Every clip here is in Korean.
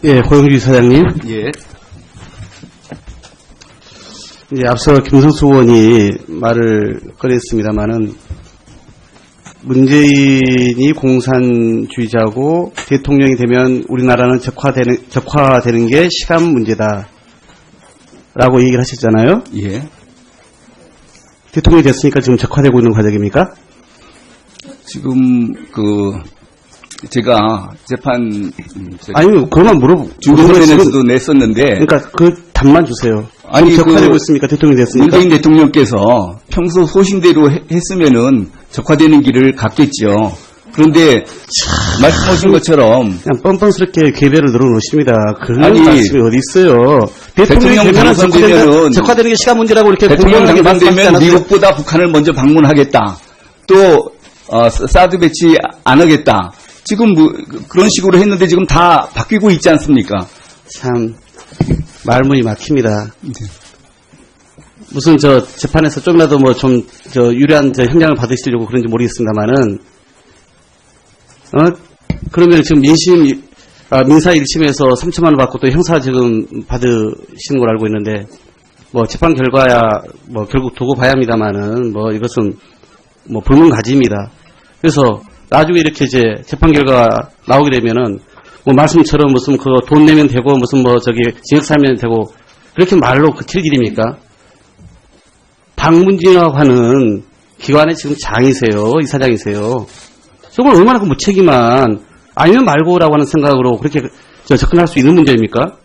예, 고영주 사장님. 예. 이제 앞서 김성수 의원이 말을 꺼냈습니다만은 문재인이 공산주의자고 대통령이 되면 우리나라는 적화되는 게 시간 문제다라고 얘기를 하셨잖아요. 예. 대통령이 됐으니까 지금 적화되고 있는 과정입니까? 지금 제가 재판 아니 그것만 주변에서도 냈었는데. 그러니까 그 답만 주세요. 아니 적화되고 있습니까? 대통령이 됐으니까. 문재인 대통령께서 평소 소신대로 했으면은 적화되는 길을 갔겠죠. 그런데 말씀하신 것처럼 그냥 뻔뻔스럽게 개별을 늘어놓으십니다. 그런 아니, 말씀이 어디 있어요? 대통령 당선되면은 적화되는 게 시간 문제라고 이렇게 대통령 공정하게 당선되면 말씀하시지 미국보다 북한을 먼저 방문하겠다. 또 사드 배치 안 하겠다. 지금 그런 식으로 했는데 지금 다 바뀌고 있지 않습니까? 참 말문이 막힙니다. 네. 무슨 재판에서 좀이라도 유리한 형량을 받으시려고 그런지 모르겠습니다만은 그러면 지금 민사 1심에서 3천만 원 받고 또 형사 지금 받으시는 걸 알고 있는데 재판 결과야 결국 두고 봐야 합니다만은 이것은 불문가지입니다. 그래서 나중에 이렇게 이제 재판 결과 나오게 되면은 말씀처럼 무슨 돈 내면 되고 무슨 징역 살면 되고 그렇게 말로 그칠 길입니까? 박문진화하는 기관의 지금 장이세요, 이사장이세요. 저걸 얼마나 무책임한 아니면 말고라고 하는 생각으로 그렇게 접근할 수 있는 문제입니까?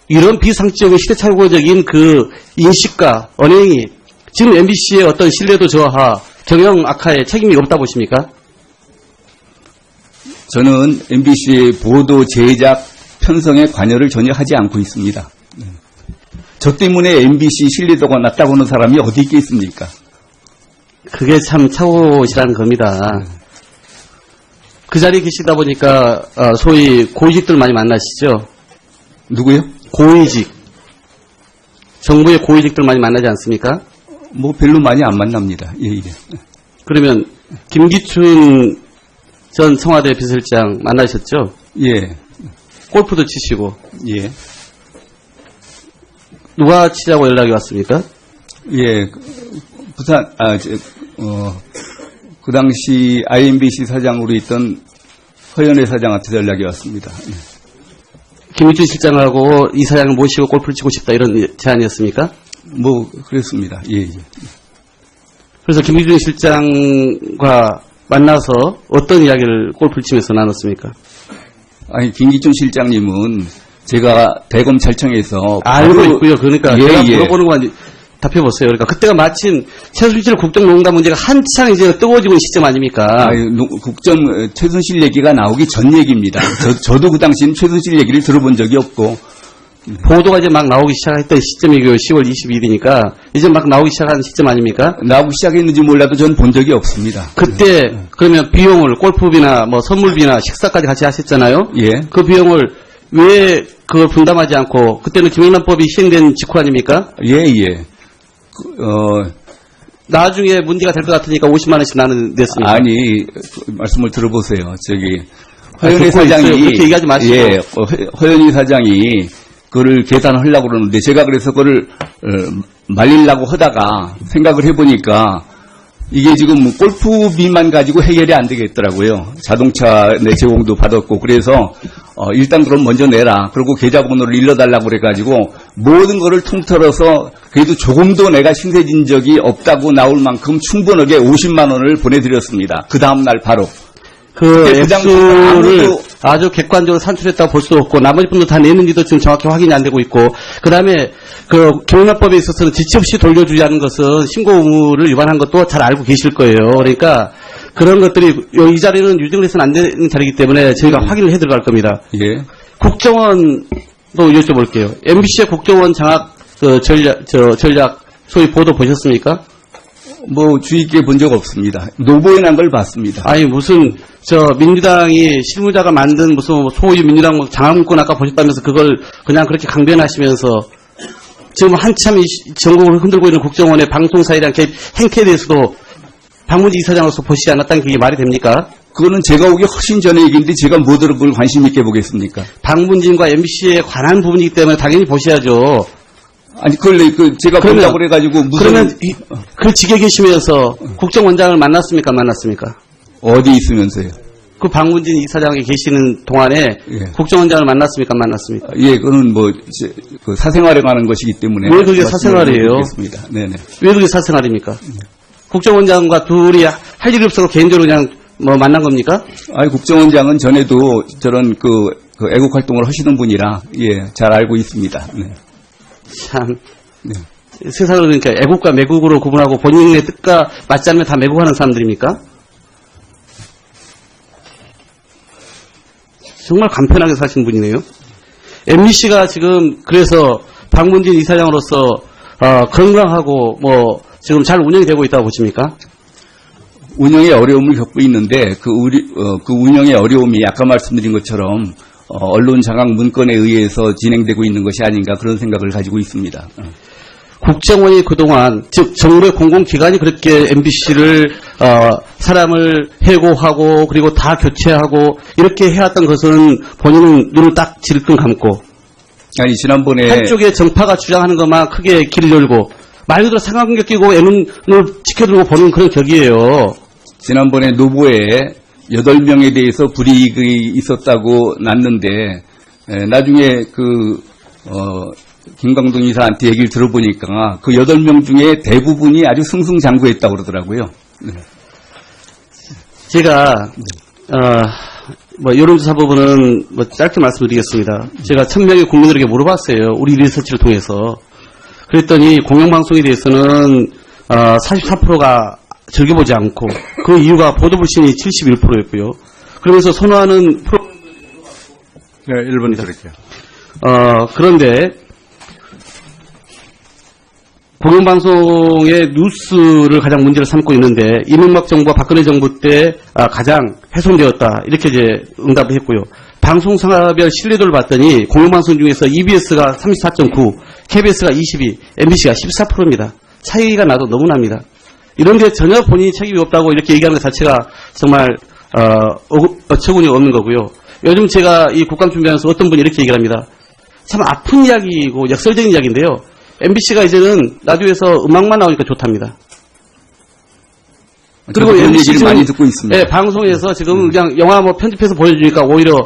이런 비상식적인 시대착오적인 인식과 언행이 지금 MBC의 어떤 신뢰도 저하, 경영 악화에 책임이 없다 보십니까? 저는 MBC의 보도 제작 편성에 관여를 전혀 하지 않고 있습니다. 저 때문에 MBC 신뢰도가 낮다고 하는 사람이 어디 있겠습니까? 그게 참 착오시라는 겁니다. 그 자리에 계시다 보니까 소위 고위직들 많이 만나시죠? 누구요? 고위직. 정부의 고위직들 많이 만나지 않습니까? 별로 많이 안 만납니다. 예. 그러면 김기춘 전 청와대 비서실장 만나셨죠? 예. 골프도 치시고. 예. 누가 치자고 연락이 왔습니까? 예. 부산, 그 당시 IMBC 사장으로 있던 허연애 사장한테 연락이 왔습니다. 예. 김기춘 실장하고 이 사장을 모시고 골프를 치고 싶다 이런 제안이었습니까? 그랬습니다. 예. 그래서 김기춘 실장과 만나서 어떤 이야기를 골프를 치면서 나눴습니까? 아니, 김기춘 실장님은 제가 대검찰청에서 알고 있고요. 그러니까 제가 예. 물어보는 것만 답해보세요. 그러니까 그때가 마침 최순실 국정농단 문제가 한창 이제 뜨거워지고 있는 시점 아닙니까? 최순실 얘기가 나오기 전 얘기입니다. 저도 그 당시엔 최순실 얘기를 들어본 적이 없고. 보도가 이제 막 나오기 시작했던 시점이고요. 10월 22일이니까 이제 막 나오기 시작한 시점 아닙니까? 나오기 시작했는지 몰라도 전 본 적이 없습니다. 그때 그러면 비용을 골프비나 선물비나 식사까지 같이 하셨잖아요. 예. 그 비용을 왜 그걸 분담하지 않고 그때는 김영란법이 시행된 직후 아닙니까? 예. 나중에 문제가 될 것 같으니까 50만 원씩 나는 냈습니다. 아니, 말씀을 들어보세요. 허연희 사장이 그렇게 얘기하지 마시고. 예, 허연희 사장이 그거를 계산하려고 그러는데 제가 그래서 그거를 말리려고 하다가 생각을 해보니까 이게 지금 골프비만 가지고 해결이 안 되겠더라고요. 자동차 내 제공도 받았고 그래서 일단 그럼 먼저 내라. 그리고 계좌번호를 일러달라고 그래가지고 모든 거를 통틀어서 그래도 조금도 내가 신세진 적이 없다고 나올 만큼 충분하게 50만 원을 보내드렸습니다. 그 다음날 바로. 그 액수를 아주 객관적으로 산출했다고 볼 수도 없고 나머지 분도 다 냈는지도 지금 정확히 확인이 안 되고 있고 그다음에 경영납법에 있어서는 지체 없이 돌려주지 않은 것은 신고 의무를 위반한 것도 잘 알고 계실 거예요. 그러니까 그런 것들이 이 자리는 유증을 해서는 안 되는 자리이기 때문에 저희가 확인을 해 들어갈 겁니다. 예. 국정원도 여쭤볼게요. MBC의 국정원 장악 전략 소위 보도 보셨습니까? 주의 있게 본 적 없습니다. 노보에 난 걸 봤습니다. 아니, 무슨, 민주당이 실무자가 만든 무슨 소위 민주당 장학문건 아까 보셨다면서 그걸 그냥 그렇게 강변하시면서 지금 한참 이 전국을 흔들고 있는 국정원의 방송사에 대한 개입 행태에 대해서도 박문지 이사장으로서 보시지 않았다는 게 말이 됩니까? 그거는 제가 오기 훨씬 전에 얘기인데 제가 뭐들을 그걸 관심 있게 보겠습니까? 방문진과 MBC에 관한 부분이기 때문에 당연히 보셔야죠. 아니, 그걸 제가 그러면- 본다고 그래가지고 무슨. 그러면 그 직에 계시면서 국정원장을 만났습니까? 안 만났습니까? 어디 있으면서요? 그 방문진 이사장이 계시는 동안에 예. 국정원장을 만났습니까? 안 만났습니까? 예, 그거는 그 사생활에 관한 것이기 때문에. 왜 그게 사생활이에요? 겠습니다. 네네. 왜 그게 사생활입니까? 국정원장과 둘이 할 일이 없어서 개인적으로 그냥 뭐 만난 겁니까? 아니, 국정원장은 전에도 저런 그 애국 활동을 하시는 분이라, 예, 잘 알고 있습니다. 네. 참. 네. 세상을 그러니까 애국과 매국으로 구분하고 본인의 뜻과 맞지 않으면 다 매국하는 사람들입니까? 정말 간편하게 사신 분이네요. MBC가 지금 그래서 방문진 이사장으로서 건강하고 뭐 지금 잘 운영이 되고 있다고 보십니까? 운영에 어려움을 겪고 있는데 그 운영의 어려움이 아까 말씀드린 것처럼 언론 장악 문건에 의해서 진행되고 있는 것이 아닌가 그런 생각을 가지고 있습니다. 국정원이 그동안 즉 정부의 공공기관이 그렇게 MBC를 사람을 해고하고 그리고 다 교체하고 이렇게 해왔던 것은 본인은 눈을 딱 질끈 감고 아니 지난번에 한쪽의 정파가 주장하는 것만 크게 길을 열고 말 그대로 상관관계 끼고 애눈을 지켜들고 보는 그런 격이에요. 지난번에 노보에 8명에 대해서 불이익이 있었다고 났는데 나중에 김광동 이사한테 얘기를 들어보니까 그 8명 중에 대부분이 아주 승승장구했다고 그러더라고요. 네. 제가 뭐 여론조사 부분은 뭐 짧게 말씀드리겠습니다. 제가 1000명의 국민들에게 물어봤어요. 우리 리서치를 통해서. 그랬더니 공영방송에 대해서는 44%가 즐겨보지 않고 그 이유가 보도불신이 71%였고요. 그러면서 선호하는 네, 1분 드릴게요. 그런데 공영방송의 뉴스를 가장 문제를 삼고 있는데 이명박 정부와 박근혜 정부 때 가장 훼손되었다 이렇게 이제 응답을 했고요. 방송사별 신뢰도를 봤더니 공영방송 중에서 EBS가 34.9, KBS가 22, MBC가 14%입니다. 차이가 나도 너무 납니다. 이런데 전혀 본인이 책임이 없다고 이렇게 얘기하는 것 자체가 정말 어처구니 없는 거고요. 요즘 제가 이 국감 준비하면서 어떤 분이 이렇게 얘기를 합니다. 참 아픈 이야기고 역설적인 이야기인데요. MBC가 이제는 라디오에서 음악만 나오니까 좋답니다. 그리고 이런 얘기를 많이 듣고 있습니다. 네, 방송에서 지금 그냥 영화 뭐 편집해서 보여주니까 오히려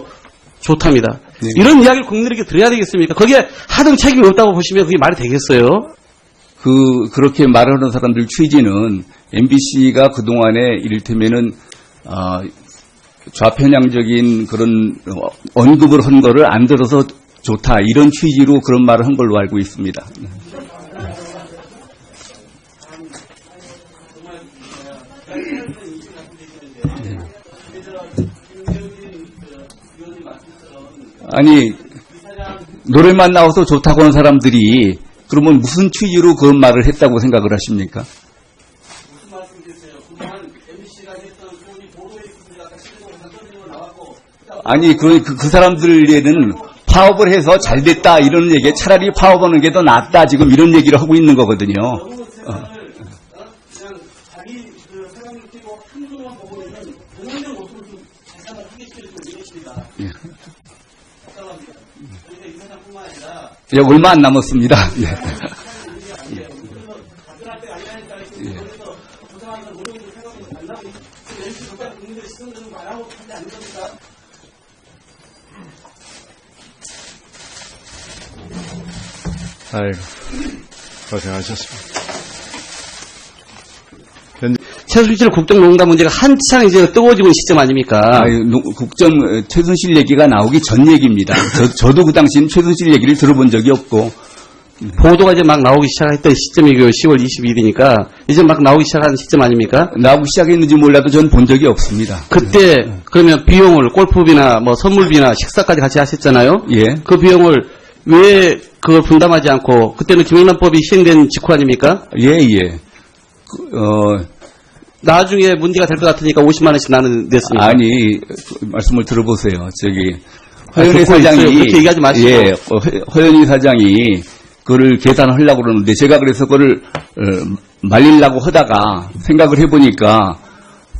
좋답니다. 네. 이런 이야기를 국민에게 드려야 되겠습니까? 거기에 하등 책임이 없다고 보시면 그게 말이 되겠어요? 그렇게 말하는 사람들 취지는 MBC가 그동안에 이를테면은, 좌편향적인 그런 언급을 한 거를 안 들어서 좋다. 이런 취지로 그런 말을 한 걸로 알고 있습니다. 아니, 노래만 나와서 좋다고 하는 사람들이 그러면 무슨 취지로 그런 말을 했다고 생각을 하십니까? 무슨 말씀이세요? 그동안 MBC가 했던 소위 보도에 있습니다. 나왔고 아니, 그 사람들에는 파업을 해서 잘 됐다 이런 얘기, 차라리 파업하는 게 더 낫다 지금 이런 얘기를 하고 있는 거거든요. 그냥 자기 그 사람을 끼고 한쪽만 보고 있는 동원된 모습을 좀 다시 한번 소개시켜주고 이것입니다. 답답합니다. 그러니까 이 사장뿐만 아니라 예, 얼마 안 남았습니다. 예. 가들한테 아니라니까 그래서 고생하는 노력을 생각해서 만나고 열심히 정말 국민들의 시선을 좀 말하고 하지 않는 겁니까? 아이고, 고생하셨습니다. 최순실 국정농단 문제가 한창 이제 뜨거워지고 있는 시점 아닙니까? 최순실 얘기가 나오기 전 얘기입니다. 저도 그 당시엔 최순실 얘기를 들어본 적이 없고, 보도가 이제 막 나오기 시작했던 시점이고요. 10월 22일이니까 이제 막 나오기 시작한 시점 아닙니까? 나오기 시작했는지 몰라도 전 본 적이 없습니다. 그때 그러면 비용을 골프비나 뭐 선물비나 식사까지 같이 하셨잖아요. 예. 그 비용을 왜 그걸 분담하지 않고 그때는 김영란법이 시행된 직후 아닙니까? 예, 예. 나중에 문제가 될 것 같으니까 50만 원씩 나는 냈습니다. 아니, 말씀을 들어보세요. 듣고 허연희 사장이. 있어요. 그렇게 얘기하지 마시고. 예, 허연희 사장이 그거를 계산하려고 그러는데 제가 그래서 그거를 말리려고 하다가 생각을 해보니까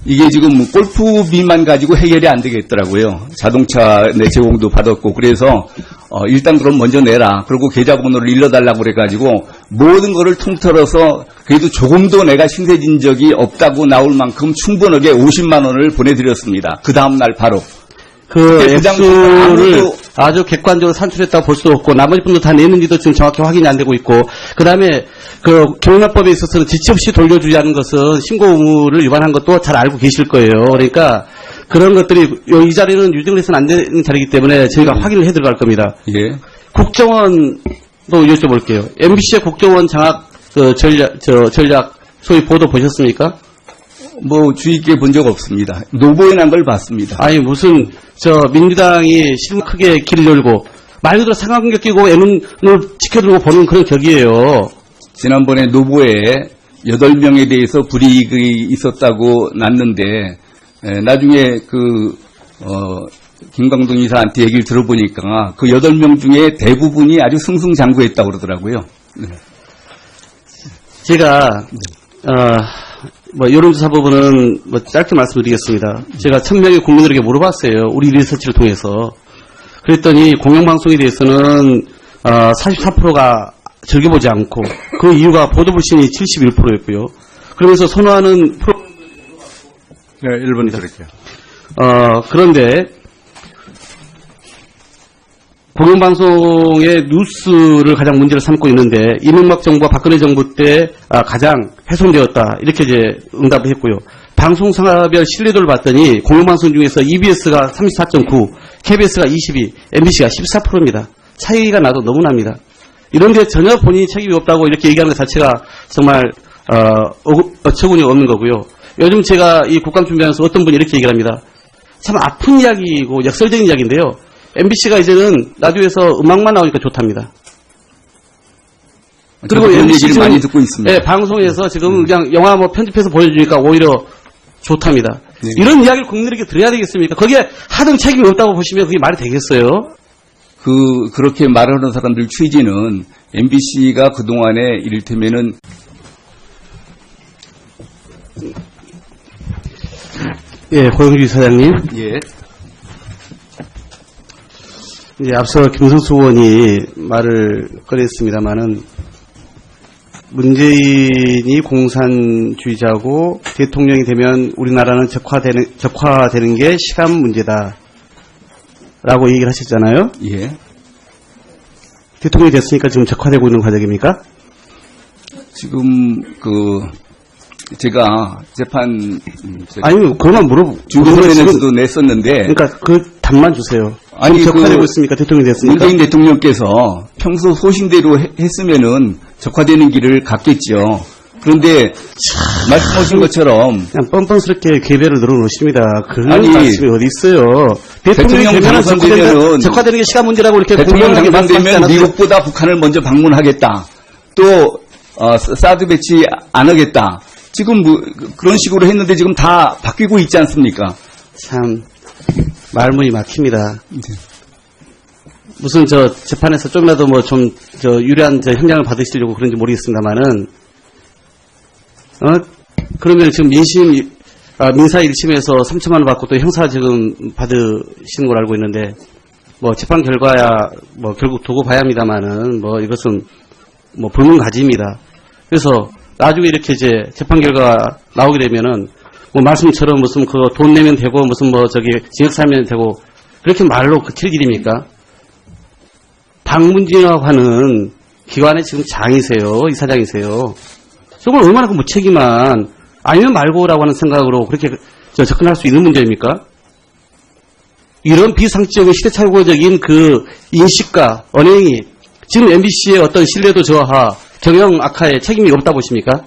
이게 지금 골프비만 가지고 해결이 안 되겠더라고요. 자동차 제공도 받았고 그래서 일단 그럼 먼저 내라. 그리고 계좌번호를 일러달라고 그래가지고 모든 거를 통틀어서 그래도 조금도 내가 신세진 적이 없다고 나올 만큼 충분하게 50만 원을 보내드렸습니다. 그 다음날 바로. 그 그때 그 당시에 액수를 아무도- 아주 객관적으로 산출했다고 볼 수도 없고 나머지 분도 다 냈는지도 지금 정확히 확인이 안 되고 있고 그다음에 그 경영학법에 있어서는 지체 없이 돌려주자는 것은 신고 의무를 위반한 것도 잘 알고 계실 거예요. 그러니까 그런 것들이 이 자리는 유증을 해서는 안 되는 자리이기 때문에 저희가 확인을 해 들어갈 겁니다. 예. 국정원도 여쭤볼게요. MBC의 국정원 장악 전략 소위 보도 보셨습니까? 뭐 주의 깊게 본 적 없습니다. 노보에 난 걸 봤습니다. 아니 무슨 민주당이 실무 크게 길을 열고 말 그대로 상하공격 끼고 애눈을 지켜들고 보는 그런 격이에요. 지난번에 노보에 8명에 대해서 불이익이 있었다고 났는데 나중에 김광동 이사한테 얘기를 들어보니까 그 8명 중에 대부분이 아주 승승장구했다고 그러더라고요. 네. 제가 여론조사 부분은 짧게 말씀드리겠습니다. 제가 1000명의 국민들에게 물어봤어요. 우리 리서치를 통해서. 그랬더니 공영방송에 대해서는 44%가 즐겨보지 않고 그 이유가 보도불신이 71%였고요. 그러면서 선호하는 프로 네, 1분 드릴게요. 그런데 공영방송의 뉴스를 가장 문제를 삼고 있는데 이명박 정부와 박근혜 정부 때 가장 훼손되었다 이렇게 이제 응답을 했고요. 방송사별 신뢰도를 봤더니 공영방송 중에서 EBS가 34.9, KBS가 22, MBC가 14%입니다. 차이가 나도 너무 납니다. 이런데 전혀 본인이 책임이 없다고 이렇게 얘기하는 것 자체가 정말 어처구니 없는 거고요. 요즘 제가 이 국감 준비하면서 어떤 분이 이렇게 얘기를 합니다. 참 아픈 이야기이고 역설적인 이야기인데요. MBC가 이제는 라디오에서 음악만 나오니까 좋답니다. 그리고 그런 MBC 얘기를 지금, 많이 듣고 있습니다. 네, 방송에서 지금 그냥 영화 편집해서 보여주니까 오히려 좋답니다. 네. 이런 이야기를 국민들에게 드려야 되겠습니까? 거기에 하등 책임이 없다고 보시면 그게 말이 되겠어요? 그렇게 말하는 사람들 취지는 MBC가 그동안에 이를테면은 예, 고영주 사장님. 예. 이제 앞서 김성수 의원이 말을 꺼냈습니다만은 문재인이 공산주의자고 대통령이 되면 우리나라는 적화되는 게 시간 문제다. 라고 얘기를 하셨잖아요. 예. 대통령이 됐으니까 지금 적화되고 있는 과정입니까? 지금 제가 재판 아니, 그것만 중간에서도 냈었는데 그러니까 그 답만 주세요. 아니, 지금 적화되고 있습니까? 대통령이 됐으니까. 문재인 대통령께서 평소 소신대로 했으면은 적화되는 길을 갔겠죠. 그런데 말씀하신 것처럼 그냥 뻔뻔스럽게 개별을 늘어놓으십니다. 그런 아니, 말씀이 어디 있어요. 대통령이 되면 당선되면은 적화되는 게 시간 문제라고 이렇게 대통령 공정하게 말씀하시지 당선되면 않았어요? 미국보다 북한을 먼저 방문하겠다. 또 사드 배치 안 하겠다. 지금 그런 식으로 했는데 지금 다 바뀌고 있지 않습니까? 참 말문이 막힙니다. 무슨 재판에서 조금이라도 유리한 형량을 받으시려고 그런지 모르겠습니다만은 그러면 지금 민사 1심에서 3천만 원 받고 또 형사 지금 받으시는 걸 알고 있는데 재판 결과야 결국 두고 봐야 합니다만은 이것은 불문가지입니다. 그래서 나중에 이렇게 이제 재판 결과가 나오게 되면은 말씀처럼 무슨 돈 내면 되고 무슨 징역 살면 되고 그렇게 말로 그칠 길입니까? 박문진이라고 하는 기관의 지금 장이세요. 이사장이세요. 정말 얼마나 무책임한 아니면 말고라고 하는 생각으로 그렇게 접근할 수 있는 문제입니까? 이런 비상식적인 시대착오적인 그 인식과 언행이 지금 MBC의 어떤 신뢰도 저하, 경영 악화에 책임이 없다 보십니까?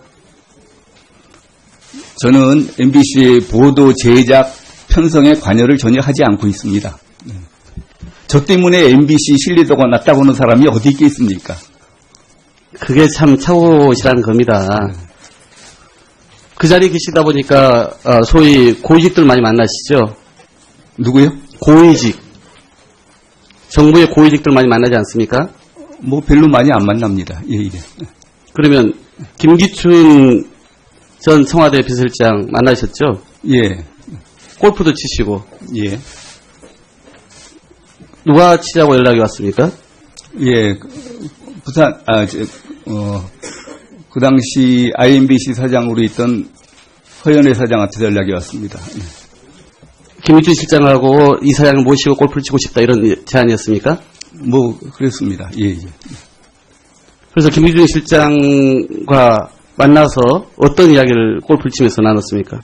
저는 MBC의 보도 제작 편성에 관여를 전혀 하지 않고 있습니다. 저 때문에 MBC 신뢰도가 낮다고 하는 사람이 어디 있겠습니까? 그게 참 착오시라는 겁니다. 그 자리에 계시다 보니까 소위 고위직들 많이 만나시죠? 누구요? 고위직. 정부의 고위직들 많이 만나지 않습니까? 별로 많이 안 만납니다. 예. 그러면 김기춘 전 청와대 비서실장 만나셨죠? 예, 골프도 치시고. 예, 누가 치자고 연락이 왔습니까? 예. 부산, 그 당시 IMBC 사장으로 있던 허연회 사장한테 연락이 왔습니다. 예. 김일준 실장하고 이 사장을 모시고 골프를 치고 싶다 이런 제안이었습니까? 뭐, 그랬습니다. 예, 예. 그래서 김일준 실장과 만나서 어떤 이야기를 골프를 치면서 나눴습니까?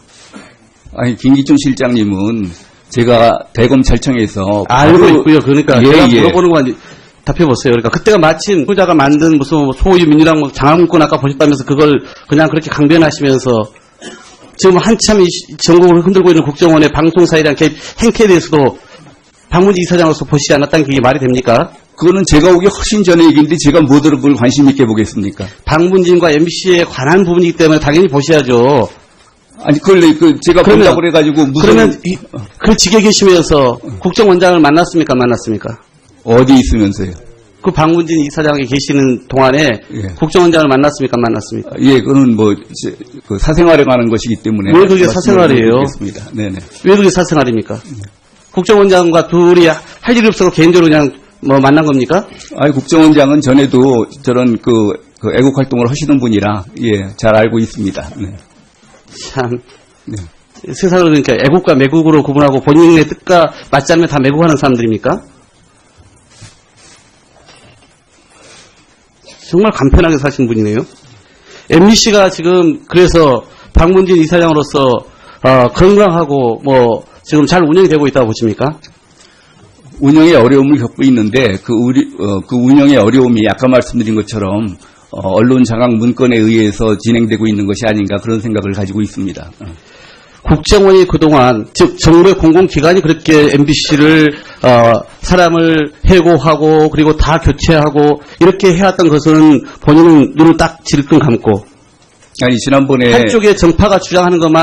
아니, 김기춘 실장님은 제가 대검찰청에서 알고 바로- 있고요. 그러니까 예, 제가 예. 물어보는 건 답해보세요. 그러니까 그때가 마침 후자가 만든 무슨 소유 민주당 장학문건 아까 보셨다면서 그걸 그냥 그렇게 강변하시면서 지금 한참 이 전국을 흔들고 있는 국정원의 방송사에 대한 개입 행태에 대해서도 박문지 이사장으로서 보시지 않았다는 게 말이 됩니까? 그거는 제가 오기 훨씬 전에 얘기인데 제가 뭐들을 그걸 관심 있게 보겠습니까? 박문진과 MBC에 관한 부분이기 때문에 당연히 보셔야죠. 아니, 그걸 제가 그러면- 본다고 그래가지고 무슨. 그러면 그 직에 계시면서 국정원장을 만났습니까? 만났습니까? 어디 있으면서요? 그 박문진 이사장이 계시는 동안에 예. 국정원장을 만났습니까? 만났습니까? 예, 그거는 뭐, 그 사생활에 관한 것이기 때문에. 왜 그게 사생활이에요? 겠습니다. 네네. 왜 그게 사생활입니까? 국정원장과 둘이 할 일이 없어서 개인적으로 그냥 뭐 만난 겁니까? 아니, 국정원장은 전에도 저런 그 애국 활동을 하시는 분이라, 예, 잘 알고 있습니다. 네. 참 네. 세상을 그러니까 애국과 매국으로 구분하고 본인의 뜻과 맞지 않으면 다 매국하는 사람들입니까? 정말 간편하게 사신 분이네요. MBC가 지금 그래서 박문진 이사장으로서 건강하고 뭐 지금 잘 운영이 되고 있다고 보십니까? 운영에 어려움을 겪고 있는데, 그 운영의 어려움이 아까 말씀드린 것처럼, 언론 장악 문건에 의해서 진행되고 있는 것이 아닌가 그런 생각을 가지고 있습니다. 국정원이 그동안 즉 정부의 공공기관이 그렇게 MBC를 사람을 해고하고 그리고 다 교체하고 이렇게 해왔던 것은 본인은 눈을 딱 질끈 감고 아니, 지난번에. 한쪽의 정파가 주장하는 것만